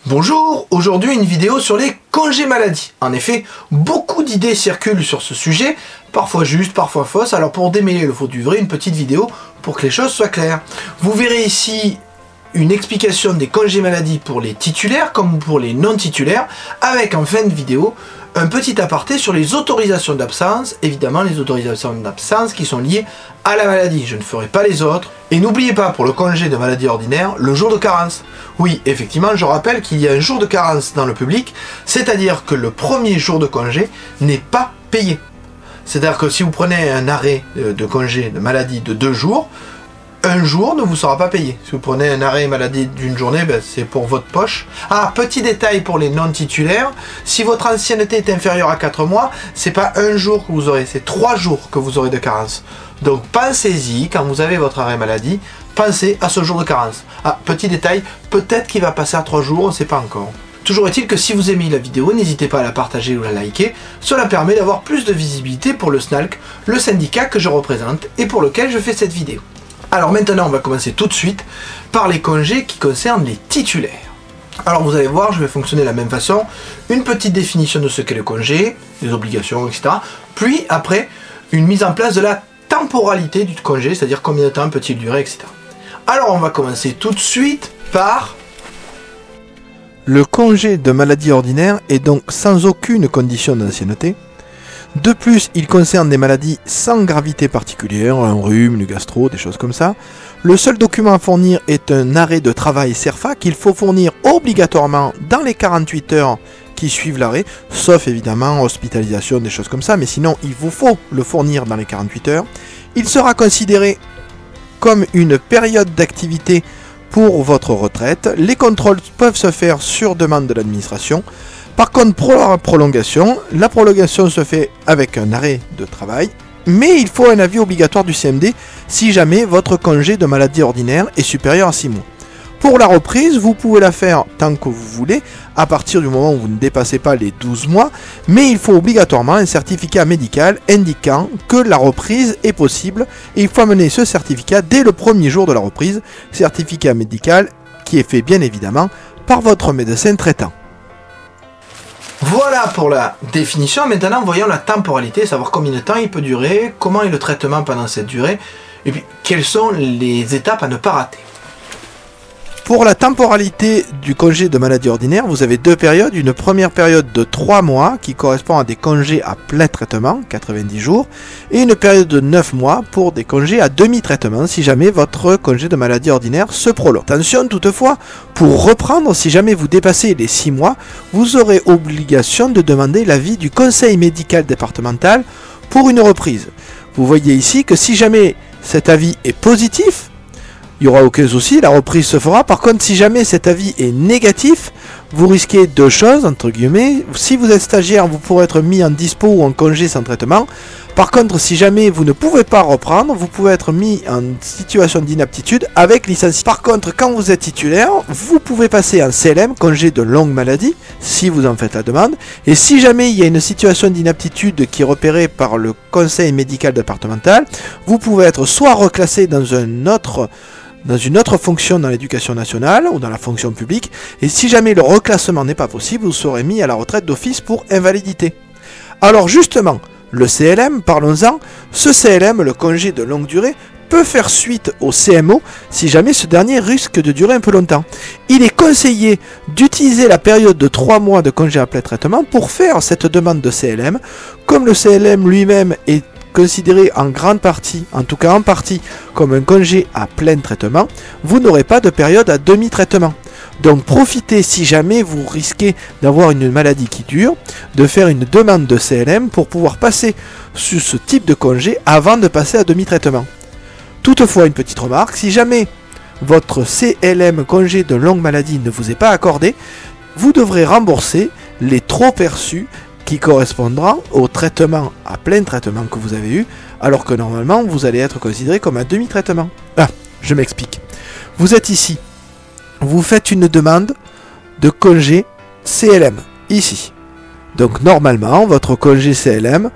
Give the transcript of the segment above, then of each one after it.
Bonjour, aujourd'hui une vidéo sur les congés maladie. En effet, beaucoup d'idées circulent sur ce sujet, parfois justes, parfois fausses. Alors pour démêler le faux du vrai, une petite vidéo pour que les choses soient claires. Vous verrez ici une explication des congés maladie pour les titulaires comme pour les non titulaires, avec en fin de vidéo un petit aparté sur les autorisations d'absence, évidemment les autorisations d'absence qui sont liées à la maladie. Je ne ferai pas les autres. Et n'oubliez pas pour le congé de maladie ordinaire, le jour de carence. Oui, effectivement, je rappelle qu'il y a un jour de carence dans le public, c'est-à-dire que le premier jour de congé n'est pas payé. C'est-à-dire que si vous prenez un arrêt de congé de maladie de 2 jours, un jour ne vous sera pas payé. Si vous prenez un arrêt maladie d'une journée, c'est pour votre poche. Ah, petit détail pour les non titulaires, si votre ancienneté est inférieure à 4 mois, c'est pas un jour que vous aurez, c'est 3 jours que vous aurez de carence. Donc pensez-y, quand vous avez votre arrêt maladie, pensez à ce jour de carence. Ah, petit détail, peut-être qu'il va passer à 3 jours, on ne sait pas encore. Toujours est-il que si vous aimez la vidéo, n'hésitez pas à la partager ou à la liker. Cela permet d'avoir plus de visibilité pour le SNALC, le syndicat que je représente et pour lequel je fais cette vidéo. Alors maintenant, on va commencer tout de suite par les congés qui concernent les titulaires. Alors vous allez voir, je vais fonctionner de la même façon. Une petite définition de ce qu'est le congé, les obligations, etc. Puis après, une mise en place de la temporalité du congé, c'est-à-dire combien de temps peut-il durer, etc. Alors on va commencer tout de suite par... Le congé de maladie ordinaire est donc sans aucune condition d'ancienneté. De plus, il concerne des maladies sans gravité particulière, un rhume, du gastro, des choses comme ça. Le seul document à fournir est un arrêt de travail CERFA qu'il faut fournir obligatoirement dans les 48 heures qui suivent l'arrêt, sauf évidemment hospitalisation, des choses comme ça, mais sinon il vous faut le fournir dans les 48 heures. Il sera considéré comme une période d'activité pour votre retraite. Les contrôles peuvent se faire sur demande de l'administration. Par contre, pour la prolongation se fait avec un arrêt de travail, mais il faut un avis obligatoire du CMD si jamais votre congé de maladie ordinaire est supérieur à 6 mois. Pour la reprise, vous pouvez la faire tant que vous voulez, à partir du moment où vous ne dépassez pas les 12 mois, mais il faut obligatoirement un certificat médical indiquant que la reprise est possible, et il faut amener ce certificat dès le premier jour de la reprise, certificat médical qui est fait bien évidemment par votre médecin traitant. Voilà pour la définition. Maintenant, voyons la temporalité, savoir combien de temps il peut durer, comment est le traitement pendant cette durée, et puis quelles sont les étapes à ne pas rater. Pour la temporalité du congé de maladie ordinaire, vous avez 2 périodes. Une première période de 3 mois qui correspond à des congés à plein traitement, 90 jours, et une période de 9 mois pour des congés à demi-traitement si jamais votre congé de maladie ordinaire se prolonge. Attention toutefois, pour reprendre, si jamais vous dépassez les 6 mois, vous aurez obligation de demander l'avis du conseil médical départemental pour une reprise. Vous voyez ici que si jamais cet avis est positif, il n'y aura aucun souci, la reprise se fera. Par contre, si jamais cet avis est négatif, vous risquez 2 choses, entre guillemets. Si vous êtes stagiaire, vous pourrez être mis en dispo ou en congé sans traitement. Par contre, si jamais vous ne pouvez pas reprendre, vous pouvez être mis en situation d'inaptitude avec licenciement. Par contre, quand vous êtes titulaire, vous pouvez passer en CLM, congé de longue maladie, si vous en faites la demande. Et si jamais il y a une situation d'inaptitude qui est repérée par le conseil médical départemental, vous pouvez être soit reclassé dans une autre fonction dans l'éducation nationale ou dans la fonction publique, et si jamais le reclassement n'est pas possible, vous serez mis à la retraite d'office pour invalidité. Alors justement, le CLM, parlons-en, ce CLM, le congé de longue durée, peut faire suite au CMO si jamais ce dernier risque de durer un peu longtemps. Il est conseillé d'utiliser la période de 3 mois de congé à plein traitement pour faire cette demande de CLM. Comme le CLM lui-même est considéré en grande partie, en tout cas en partie, comme un congé à plein traitement, vous n'aurez pas de période à demi-traitement. Donc profitez, si jamais vous risquez d'avoir une maladie qui dure, de faire une demande de CLM pour pouvoir passer sur ce type de congé avant de passer à demi-traitement. Toutefois, une petite remarque, si jamais votre CLM congé de longue maladie ne vous est pas accordé, vous devrez rembourser les trop perçus qui correspondra au traitement à plein traitement que vous avez eu, alors que normalement vous allez être considéré comme un demi-traitement. Ah, je m'explique. Vous êtes ici, vous faites une demande de congé CLM, ici. Donc normalement, votre congé CLM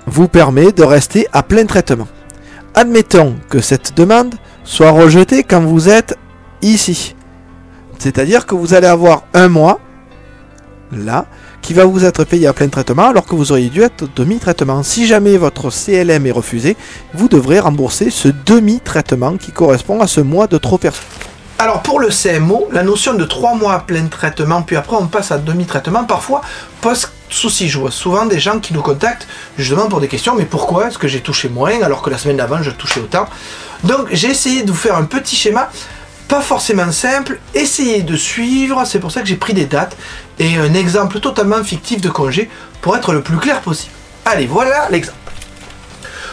vous permet de rester à plein traitement. Admettons que cette demande soit rejetée quand vous êtes ici. C'est-à-dire que vous allez avoir un mois, là, qui va vous être payé à plein traitement alors que vous auriez dû être demi-traitement. Si jamais votre CLM est refusé, vous devrez rembourser ce demi-traitement qui correspond à ce mois de trop perçu. Alors pour le CMO, la notion de 3 mois à plein traitement, puis après on passe à demi-traitement, parfois pose souci. Je vois souvent des gens qui nous contactent justement pour des questions, mais pourquoi est-ce que j'ai touché moins alors que la semaine d'avant je touchais autant? Donc j'ai essayé de vous faire un petit schéma, pas forcément simple, essayez de suivre, c'est pour ça que j'ai pris des dates et un exemple totalement fictif de congé pour être le plus clair possible. Allez, voilà l'exemple.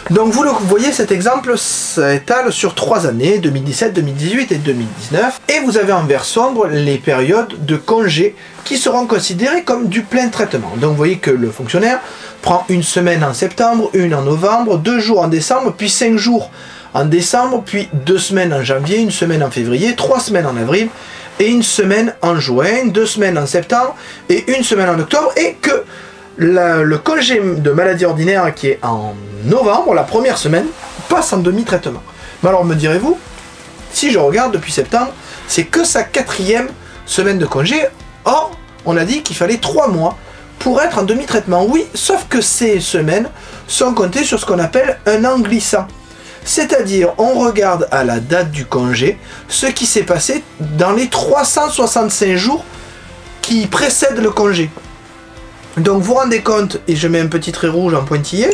Donc vous le voyez, cet exemple s'étale sur 3 années, 2017, 2018 et 2019, et vous avez en vert sombre les périodes de congé qui seront considérées comme du plein traitement. Donc vous voyez que le fonctionnaire prend une semaine en septembre, une en novembre, 2 jours en décembre, puis 5 jours en décembre, puis 2 semaines en janvier, 1 semaine en février, 3 semaines en avril, et 1 semaine en juin, 2 semaines en septembre, et 1 semaine en octobre, et que le congé de maladie ordinaire qui est en novembre, la première semaine, passe en demi-traitement. Mais alors me direz-vous, si je regarde depuis septembre, c'est que sa 4e semaine de congé. Or, on a dit qu'il fallait 3 mois pour être en demi-traitement. Oui, sauf que ces semaines sont comptées sur ce qu'on appelle un an glissant. C'est-à-dire, on regarde à la date du congé ce qui s'est passé dans les 365 jours qui précèdent le congé. Donc vous vous rendez compte, et je mets un petit trait rouge en pointillé,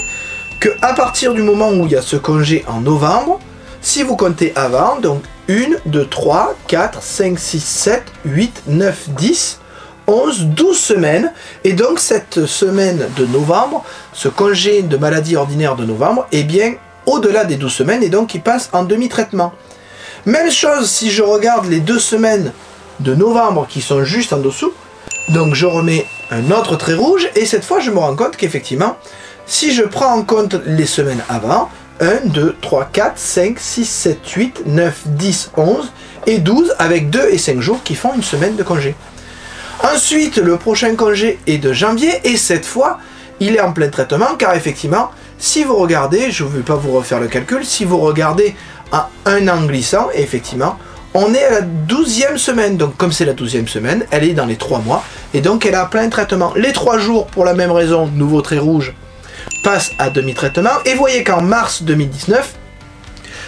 que à partir du moment où il y a ce congé en novembre, si vous comptez avant, donc 1, 2, 3, 4, 5, 6, 7, 8, 9, 10, 11, 12 semaines, et donc cette semaine de novembre, ce congé de maladie ordinaire de novembre, est bien au-delà des 12 semaines, et donc il passe en demi-traitement. Même chose si je regarde les 2 semaines de novembre qui sont juste en dessous, donc je remets un autre trait rouge, et cette fois je me rends compte qu'effectivement, si je prends en compte les semaines avant, 1, 2, 3, 4, 5, 6, 7, 8, 9, 10, 11 et 12 avec 2 et 5 jours qui font une semaine de congé. Ensuite, le prochain congé est de janvier, et cette fois, il est en plein traitement, car effectivement, si vous regardez, je ne vais pas vous refaire le calcul, si vous regardez à un an glissant, effectivement, on est à la 12e semaine. Donc comme c'est la 12e semaine, elle est dans les 3 mois, et donc elle a plein traitement. Les 3 jours, pour la même raison, nouveau trait rouge, passe à demi-traitement, et voyez qu'en mars 2019,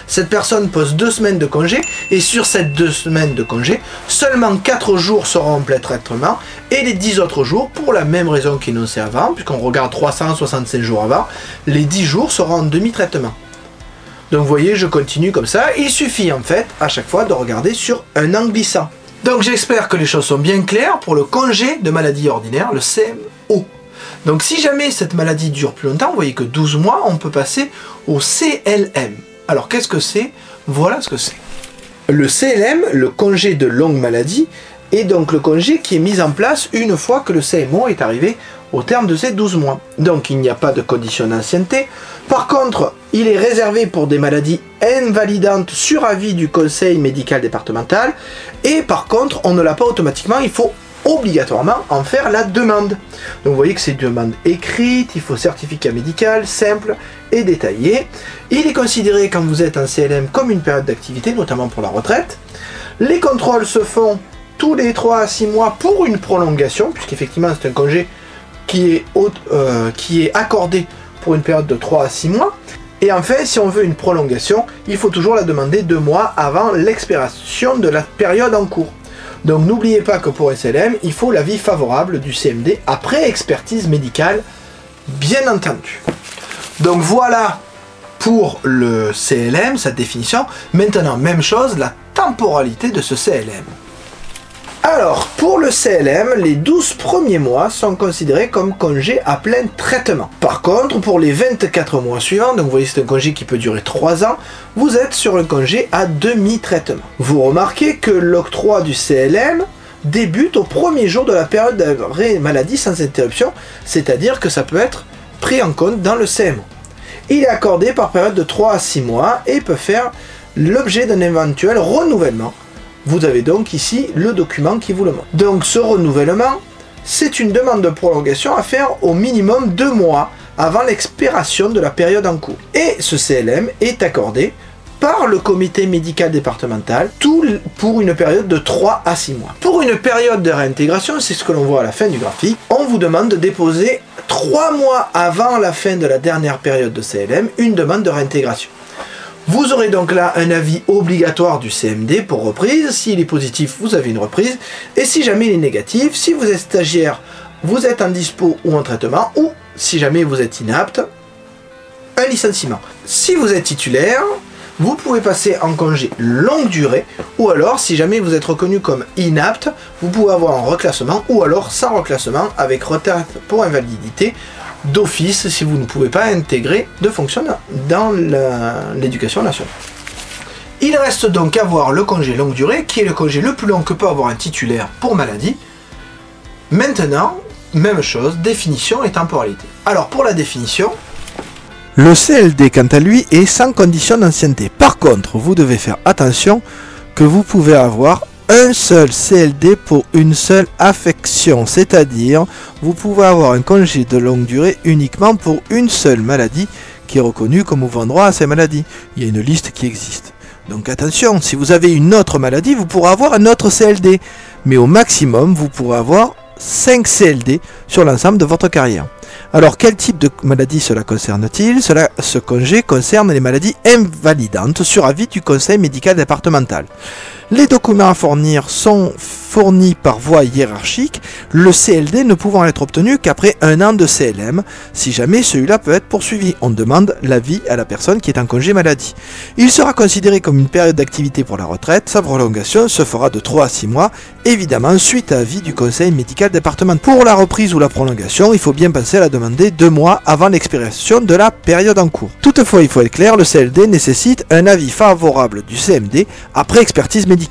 cette personne pose 2 semaines de congé, et sur ces 2 semaines de congé, seulement 4 jours seront en plein traitement, et les 10 autres jours, pour la même raison qu'énoncée avant, puisqu'on regarde 365 jours avant, les 10 jours seront en demi-traitement. Donc vous voyez, je continue comme ça, il suffit en fait, à chaque fois, de regarder sur un an glissant. Donc j'espère que les choses sont bien claires pour le congé de maladie ordinaire, le CMO. Donc si jamais cette maladie dure plus longtemps, vous voyez que 12 mois, on peut passer au CLM. Alors qu'est-ce que c'est? Voilà ce que c'est. Le CLM, le congé de longue maladie, est donc le congé qui est mis en place une fois que le CMO est arrivé au terme de ces 12 mois. Donc il n'y a pas de condition d'ancienneté. Par contre, il est réservé pour des maladies invalidantes sur avis du conseil médical départemental, et par contre, on ne l'a pas automatiquement, il faut obligatoirement en faire la demande. Donc vous voyez que c'est une demande écrite, il faut certificat médical, simple et détaillé. Il est considéré quand vous êtes en CLM comme une période d'activité, notamment pour la retraite. Les contrôles se font tous les 3 à 6 mois pour une prolongation, puisqu'effectivement c'est un congé qui est accordé pour une période de 3 à 6 mois. Et enfin, si on veut une prolongation, il faut toujours la demander 2 mois avant l'expiration de la période en cours. Donc n'oubliez pas que pour SLM, il faut l'avis favorable du CMD après expertise médicale, bien entendu. Donc voilà pour le CLM, sa définition. Maintenant, même chose, la temporalité de ce CLM. Alors, pour le CLM, les 12 premiers mois sont considérés comme congé à plein traitement. Par contre, pour les 24 mois suivants, donc vous voyez c'est un congé qui peut durer 3 ans, vous êtes sur un congé à demi-traitement. Vous remarquez que l'octroi du CLM débute au premier jour de la période d'arrêt maladie sans interruption, c'est-à-dire que ça peut être pris en compte dans le CMO. Il est accordé par période de 3 à 6 mois et peut faire l'objet d'un éventuel renouvellement. Vous avez donc ici le document qui vous le montre. Donc ce renouvellement, c'est une demande de prolongation à faire au minimum 2 mois avant l'expiration de la période en cours. Et ce CLM est accordé par le comité médical départemental, tout pour une période de 3 à 6 mois. Pour une période de réintégration, c'est ce que l'on voit à la fin du graphique, on vous demande de déposer 3 mois avant la fin de la dernière période de CLM une demande de réintégration. Vous aurez donc là un avis obligatoire du CMD pour reprise. S'il est positif, vous avez une reprise. Et si jamais il est négatif, si vous êtes stagiaire, vous êtes en dispo ou en traitement, ou si jamais vous êtes inapte, un licenciement. Si vous êtes titulaire, vous pouvez passer en congé longue durée, ou alors si jamais vous êtes reconnu comme inapte, vous pouvez avoir un reclassement, ou alors sans reclassement avec retraite pour invalidité d'office si vous ne pouvez pas intégrer de fonction dans l'éducation nationale. Il reste donc à voir le congé longue durée, qui est le congé le plus long que peut avoir un titulaire pour maladie. Maintenant, même chose, définition et temporalité. Alors pour la définition, le CLD, quant à lui, est sans condition d'ancienneté. Par contre, vous devez faire attention que vous pouvez avoir un seul CLD pour une seule affection, c'est-à-dire vous pouvez avoir un congé de longue durée uniquement pour une seule maladie qui est reconnue comme ouvrant droit à ces maladies. Il y a une liste qui existe. Donc attention, si vous avez une autre maladie, vous pourrez avoir un autre CLD. Mais au maximum, vous pourrez avoir 5 CLD sur l'ensemble de votre carrière. Alors, quel type de maladie cela concerne-t-il? Ce congé concerne les maladies invalidantes sur avis du conseil médical départemental. Les documents à fournir sont fournis par voie hiérarchique, le CLD ne pouvant être obtenu qu'après 1 an de CLM. Si jamais celui-là peut être poursuivi, on demande l'avis à la personne qui est en congé maladie. Il sera considéré comme une période d'activité pour la retraite. Sa prolongation se fera de 3 à 6 mois, évidemment suite à avis du conseil médical départemental. Pour la reprise ou la prolongation, il faut bien penser à la demander 2 mois avant l'expiration de la période en cours. Toutefois, il faut être clair, le CLD nécessite un avis favorable du CMD après expertise médicale.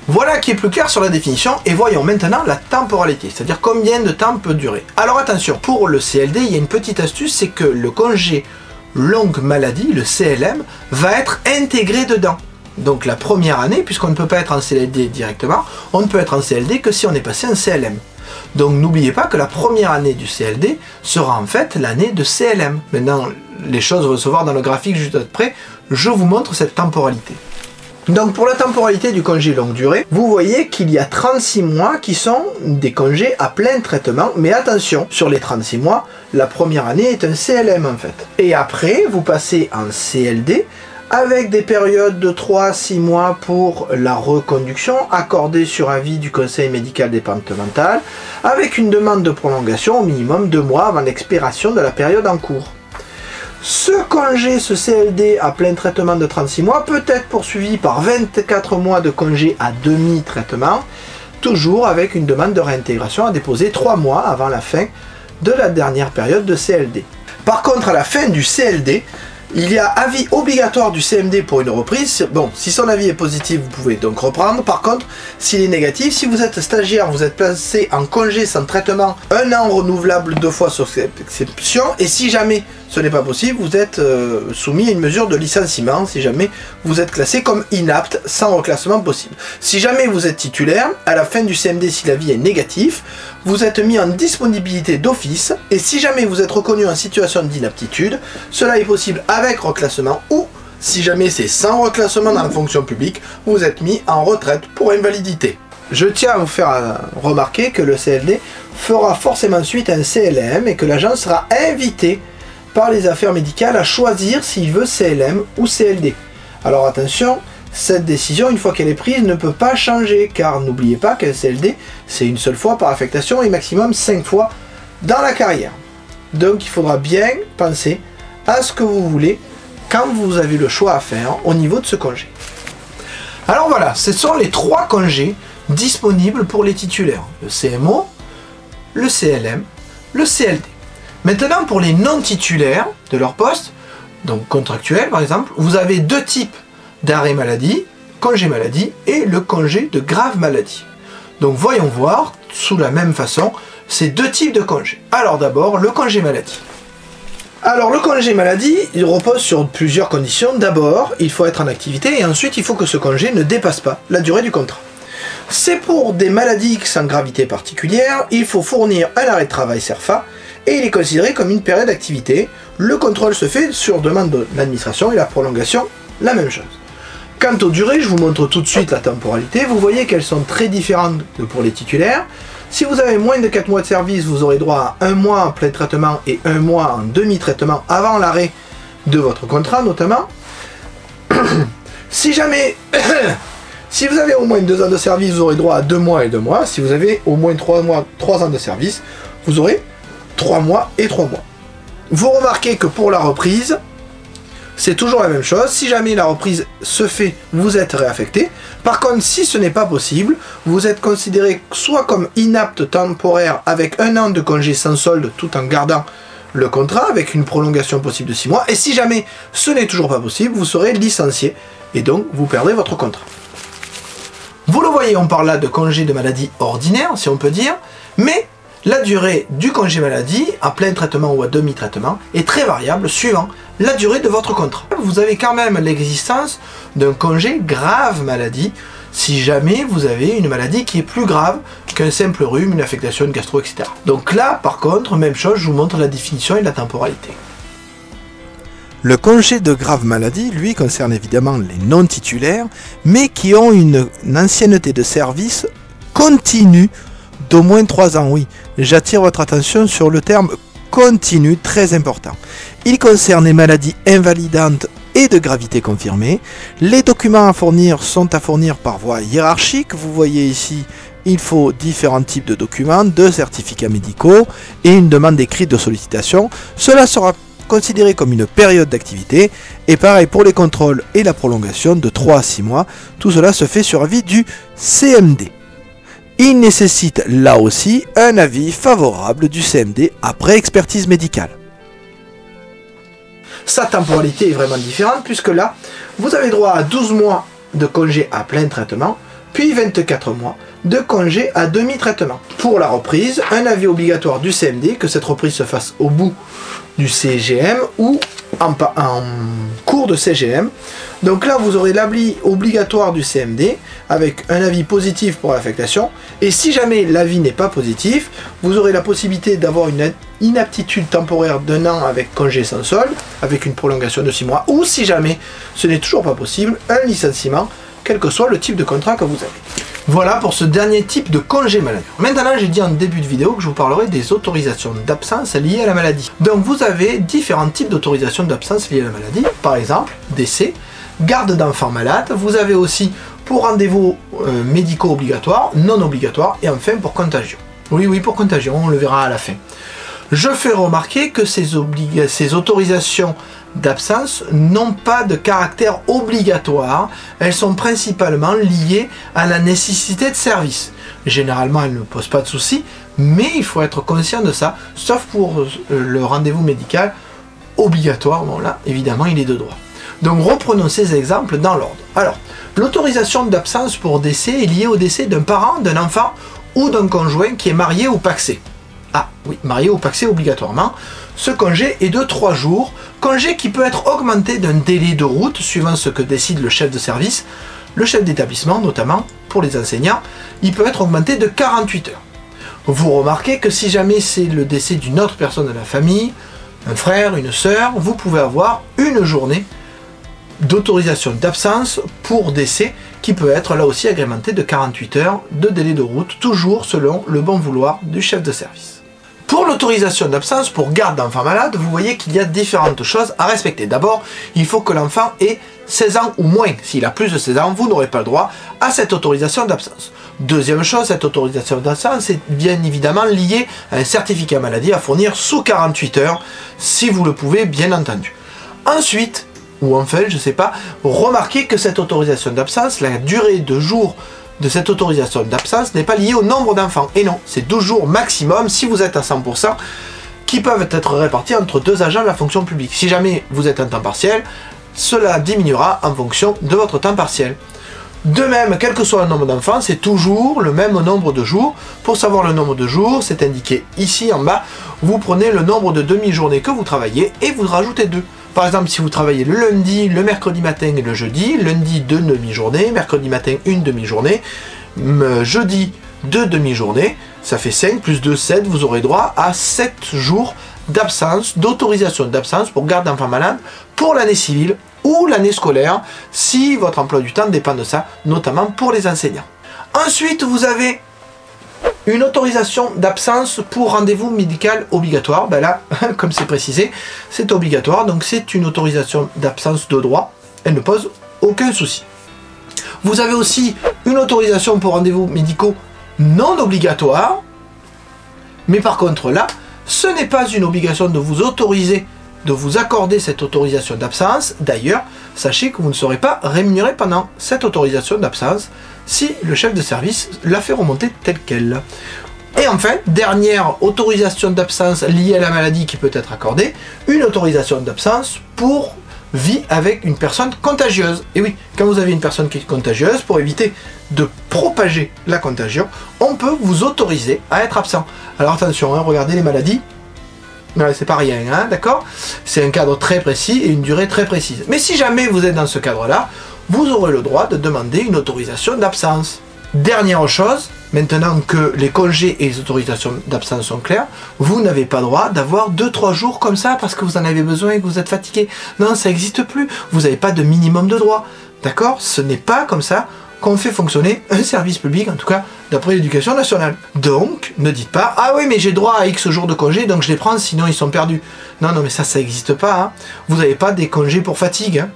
Voilà qui est plus clair sur la définition, et voyons maintenant la temporalité, c'est-à-dire combien de temps peut durer. Alors attention, pour le CLD, il y a une petite astuce, c'est que le congé longue maladie, le CLM, va être intégré dedans. Donc la première année, puisqu'on ne peut pas être en CLD directement, on ne peut être en CLD que si on est passé en CLM. Donc n'oubliez pas que la première année du CLD sera en fait l'année de CLM. Maintenant, les choses vont se voir dans le graphique juste après, je vous montre cette temporalité. Donc pour la temporalité du congé longue durée, vous voyez qu'il y a 36 mois qui sont des congés à plein traitement, mais attention, sur les 36 mois, la première année est un CLM en fait. Et après, vous passez en CLD, avec des périodes de 3 à 6 mois pour la reconduction accordée sur avis du conseil médical départemental, avec une demande de prolongation au minimum 2 mois avant l'expiration de la période en cours. Ce congé, ce CLD à plein traitement de 36 mois peut être poursuivi par 24 mois de congé à demi-traitement, toujours avec une demande de réintégration à déposer 3 mois avant la fin de la dernière période de CLD. Par contre, à la fin du CLD, il y a avis obligatoire du CMD pour une reprise. Bon, si son avis est positif, vous pouvez donc reprendre. Par contre, s'il est négatif, si vous êtes stagiaire, vous êtes placé en congé sans traitement, 1 an renouvelable 2 fois sur exception. Et si jamais ce n'est pas possible, vous êtes soumis à une mesure de licenciement si jamais vous êtes classé comme inapte sans reclassement possible. Si jamais vous êtes titulaire, à la fin du CMD, si l'avis est négatif, vous êtes mis en disponibilité d'office, et si jamais vous êtes reconnu en situation d'inaptitude, cela est possible avec reclassement, ou si jamais c'est sans reclassement dans la fonction publique, vous êtes mis en retraite pour invalidité. Je tiens à vous faire remarquer que le CLD fera forcément suite à un CLM et que l'agent sera invité par les affaires médicales à choisir s'il veut CLM ou CLD. Alors attention, cette décision, une fois qu'elle est prise, ne peut pas changer, car n'oubliez pas qu'un CLD, c'est une seule fois par affectation et maximum 5 fois dans la carrière. Donc il faudra bien penser à ce que vous voulez quand vous avez le choix à faire au niveau de ce congé. Alors voilà, ce sont les 3 congés disponibles pour les titulaires. Le CMO, le CLM, le CLD. Maintenant, pour les non-titulaires de leur poste, donc contractuels par exemple, vous avez 2 types d'arrêt maladie, congé maladie et le congé de grave maladie. Donc voyons voir, sous la même façon, ces 2 types de congés. Alors d'abord, le congé maladie. Alors le congé maladie, il repose sur plusieurs conditions. D'abord, il faut être en activité et ensuite, il faut que ce congé ne dépasse pas la durée du contrat. C'est pour des maladies sans gravité particulière, il faut fournir un arrêt de travail CERFA et il est considéré comme une période d'activité. Le contrôle se fait sur demande de l'administration et la prolongation la même chose. Quant aux durées, je vous montre tout de suite la temporalité. Vous voyez qu'elles sont très différentes pour les titulaires. Si vous avez moins de 4 mois de service, vous aurez droit à 1 mois en plein traitement et 1 mois en demi-traitement avant l'arrêt de votre contrat notamment. Si jamais, si vous avez au moins 2 ans de service, vous aurez droit à 2 mois et 2 mois. Si vous avez au moins 3 ans de service, vous aurez 3 mois et 3 mois. Vous remarquez que pour la reprise, c'est toujours la même chose. Si jamais la reprise se fait, vous êtes réaffecté. Par contre, si ce n'est pas possible, vous êtes considéré soit comme inapte temporaire avec 1 an de congé sans solde tout en gardant le contrat avec une prolongation possible de 6 mois. Et si jamais ce n'est toujours pas possible, vous serez licencié et donc vous perdrez votre contrat. Vous le voyez, on parle là de congé de maladie ordinaire, si on peut dire, mais la durée du congé maladie, à plein traitement ou à demi-traitement, est très variable suivant la durée de votre contrat. Vous avez quand même l'existence d'un congé grave maladie, si jamais vous avez une maladie qui est plus grave qu'un simple rhume, une affectation de gastro, etc. Donc là, par contre, même chose, je vous montre la définition et la temporalité. Le congé de grave maladie, lui, concerne évidemment les non-titulaires, mais qui ont une ancienneté de service continue d'au moins 3 ans, oui. J'attire votre attention sur le terme continu, très important. Il concerne les maladies invalidantes et de gravité confirmée. Les documents à fournir sont à fournir par voie hiérarchique. Vous voyez ici, il faut différents types de documents, 2 certificats médicaux et une demande écrite de sollicitation. Cela sera considéré comme une période d'activité et pareil pour les contrôles et la prolongation de 3 à 6 mois. Tout cela se fait sur avis du CMD. Il nécessite là aussi un avis favorable du CMD après expertise médicale. Sa temporalité est vraiment différente puisque là, vous avez droit à 12 mois de congé à plein traitement, puis 24 mois de congé à demi-traitement. Pour la reprise, un avis obligatoire du CMD, que cette reprise se fasse au bout du CGM ou en cours de CGM. Donc là, vous aurez l'avis obligatoire du CMD avec un avis positif pour l'affectation. Et si jamais l'avis n'est pas positif, vous aurez la possibilité d'avoir une inaptitude temporaire d'1 an avec congé sans solde, avec une prolongation de 6 mois. Ou si jamais ce n'est toujours pas possible, un licenciement, quel que soit le type de contrat que vous avez. Voilà pour ce dernier type de congé maladie. Maintenant, j'ai dit en début de vidéo que je vous parlerai des autorisations d'absence liées à la maladie. Donc vous avez différents types d'autorisations d'absence liées à la maladie. Par exemple, décès, garde d'enfants malades. Vous avez aussi pour rendez-vous médicaux obligatoires, non obligatoires, et enfin pour contagion. Oui, pour contagion, on le verra à la fin. Je fais remarquer que ces autorisations d'absence n'ont pas de caractère obligatoire, elles sont principalement liées à la nécessité de service. Généralement, elles ne posent pas de soucis, mais il faut être conscient de ça, sauf pour le rendez-vous médical obligatoire, bon là, évidemment, il est de droit. Donc reprenons ces exemples dans l'ordre. Alors, l'autorisation d'absence pour décès est liée au décès d'un parent, d'un enfant ou d'un conjoint qui est marié ou pacsé. Ah oui, marié ou pacsé obligatoirement. Ce congé est de 3 jours, congé qui peut être augmenté d'un délai de route suivant ce que décide le chef de service, le chef d'établissement notamment, pour les enseignants, il peut être augmenté de 48 heures. Vous remarquez que si jamais c'est le décès d'une autre personne de la famille, un frère, une sœur, vous pouvez avoir une journée d'autorisation d'absence pour décès qui peut être là aussi agrémenté de 48 heures de délai de route, toujours selon le bon vouloir du chef de service. Pour l'autorisation d'absence pour garde d'enfants malades, vous voyez qu'il y a différentes choses à respecter. D'abord, il faut que l'enfant ait 16 ans ou moins. S'il a plus de 16 ans, vous n'aurez pas le droit à cette autorisation d'absence. Deuxième chose, cette autorisation d'absence est bien évidemment liée à un certificat maladie à fournir sous 48 heures, si vous le pouvez, bien entendu. Ensuite, ou enfin, je ne sais pas, remarquez que cette autorisation d'absence, la durée de jours de cette autorisation d'absence n'est pas liée au nombre d'enfants. Et non, c'est 12 jours maximum si vous êtes à 100%, qui peuvent être répartis entre 2 agents de la fonction publique. Si jamais vous êtes en temps partiel, cela diminuera en fonction de votre temps partiel. De même, quel que soit le nombre d'enfants, c'est toujours le même nombre de jours. Pour savoir le nombre de jours, c'est indiqué ici en bas. Vous prenez le nombre de demi-journées que vous travaillez et vous rajoutez 2. Par exemple, si vous travaillez le lundi, le mercredi matin et le jeudi, lundi 2 demi-journées, mercredi matin 1 demi-journée, jeudi 2 demi-journées, ça fait 5 plus 2, 7, vous aurez droit à 7 jours d'absence, d'autorisation d'absence pour garde d'enfants malades pour l'année civile ou l'année scolaire, si votre emploi du temps dépend de ça, notamment pour les enseignants. Ensuite, vous avez une autorisation d'absence pour rendez-vous médical obligatoire. Ben là, comme c'est précisé, c'est obligatoire, donc c'est une autorisation d'absence de droit. Elle ne pose aucun souci. Vous avez aussi une autorisation pour rendez-vous médicaux non obligatoires. Mais par contre là, ce n'est pas une obligation de vous autoriser, de vous accorder cette autorisation d'absence. D'ailleurs, sachez que vous ne serez pas rémunéré pendant cette autorisation d'absence si le chef de service l'a fait remonter telle qu'elle. Et enfin, dernière autorisation d'absence liée à la maladie qui peut être accordée, une autorisation d'absence pour vie avec une personne contagieuse. Et oui, quand vous avez une personne qui est contagieuse, pour éviter de propager la contagion, on peut vous autoriser à être absent. Alors attention, hein, regardez les maladies, c'est pas rien, hein, d'accord? C'est un cadre très précis et une durée très précise. Mais si jamais vous êtes dans ce cadre-là, vous aurez le droit de demander une autorisation d'absence. Dernière chose, maintenant que les congés et les autorisations d'absence sont clairs, vous n'avez pas droit d'avoir 2-3 jours comme ça parce que vous en avez besoin et que vous êtes fatigué. Non, ça n'existe plus. Vous n'avez pas de minimum de droit. D'accord? Ce n'est pas comme ça qu'on fait fonctionner un service public, en tout cas d'après l'éducation nationale. Donc, ne dites pas « Ah oui, mais j'ai droit à X jours de congés, donc je les prends, sinon ils sont perdus. » Non, non, mais ça n'existe pas. Hein. Vous n'avez pas des congés pour fatigue. Hein.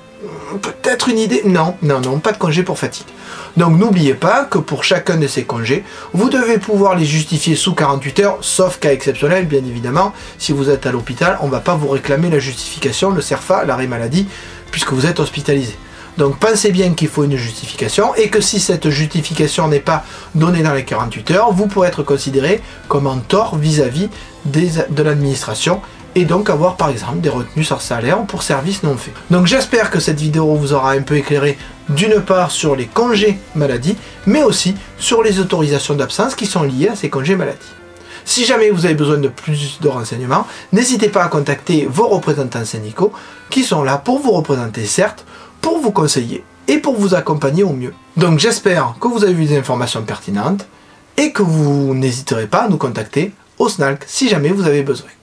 Peut-être une idée? Non, non, non, pas de congés pour fatigue. Donc n'oubliez pas que pour chacun de ces congés, vous devez pouvoir les justifier sous 48 heures, sauf cas exceptionnel, bien évidemment. Si vous êtes à l'hôpital, on ne va pas vous réclamer la justification, le CERFA, l'arrêt maladie, puisque vous êtes hospitalisé. Donc pensez bien qu'il faut une justification, et que si cette justification n'est pas donnée dans les 48 heures, vous pourrez être considéré comme en tort vis-à-vis de l'administration, et donc avoir par exemple des retenues sur salaire pour service non fait. Donc j'espère que cette vidéo vous aura un peu éclairé d'une part sur les congés maladie, mais aussi sur les autorisations d'absence qui sont liées à ces congés maladie. Si jamais vous avez besoin de plus de renseignements, n'hésitez pas à contacter vos représentants syndicaux qui sont là pour vous représenter, certes, pour vous conseiller et pour vous accompagner au mieux. Donc j'espère que vous avez eu des informations pertinentes et que vous n'hésiterez pas à nous contacter au SNALC si jamais vous avez besoin.